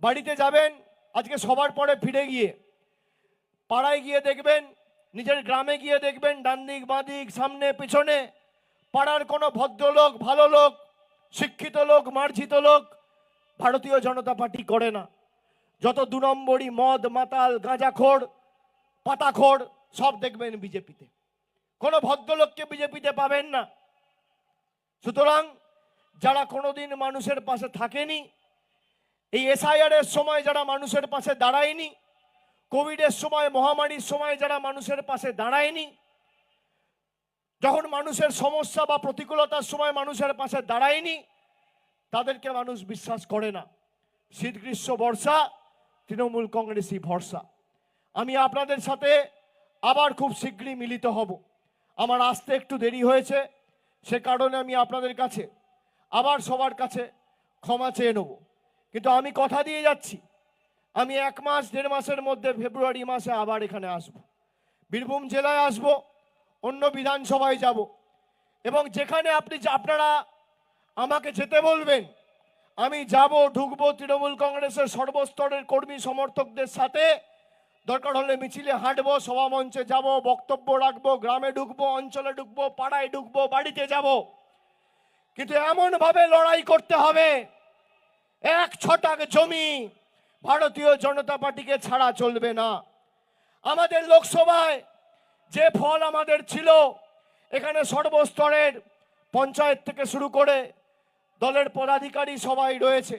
বাড়িতে যাবেন, আজকে সবার পরে ফিরে গিয়ে পাড়ায় গিয়ে দেখবেন, নিজের গ্রামে গিয়ে দেখবেন, ডান দিক বাঁ দিক সামনে পিছনে পাড়ার কোনো ভদ্রলোক, ভালো লোক, শিক্ষিত লোক, মার্জিত লোক ভারতীয় জনতা পার্টি করে না। যত 2 নম্বরই মদ মাতাল গাঁজাখোর পাতাখোর সব দেখবেন বিজেপিতে। কোনো ভদ্রলোককে বিজেপিতে পাবেন না। সুতরাং যারা কোনোদিন মানুষের পাশে থাকেনি, এই এসআইআর এর সময় যারা মানুষের পাশে দাঁড়ায়নি, কোভিডের সময় মহামারীর সময় যারা মানুষের পাশে দাঁড়ায়নি, যখন মানুষের সমস্যা বা প্রতিকূলতার সময় মানুষের পাশে দাঁড়ায়নি, তাদেরকে মানুষ বিশ্বাস করে না। শীত গ্রীষ্ম বর্ষা তৃণমূল কংগ্রেসই ভরসা। আমি আপনাদের সাথে আবার খুব শীঘ্রই মিলিত হব। আমার আসতে একটু দেরি হয়েছে, সে কারণে আমি আপনাদের কাছে আবার সবার কাছে ক্ষমা চেয়ে নেব। কিন্তু আমি কথা দিয়ে যাচ্ছি, আমি 1 মাস 1.5 মাসের মধ্যে ফেব্রুয়ারি মাসে আবার এখানে আসব, বীরভূম জেলায় আসব, অন্য বিধানসভায় যাব, এবং যেখানে আপনারা আমাকে যেতে বলবেন আমি যাব, ঢুকবো। তৃণমূল কংগ্রেসের সর্বস্তরের কর্মী সমর্থকদের সাথে দরকার হলে মিছিলে হাঁটবো, সভা মঞ্চে যাব, বক্তব্য রাখবো, গ্রামে ঢুকবো, অঞ্চলে ঢুকবো, পাড়ায় ঢুকবো, বাড়িতে যাব। কিন্তু এমন ভাবে লড়াই করতে হবে, 1 ছটাক জমি ভারতীয় জনতা পার্টিকে ছাড়া চলবে না। আমাদের লোকসভায় যে ফল আমাদের ছিল, এখানে সর্বস্তরের পঞ্চায়েত থেকে শুরু করে দলের পদাধিকারী সবাই রয়েছে।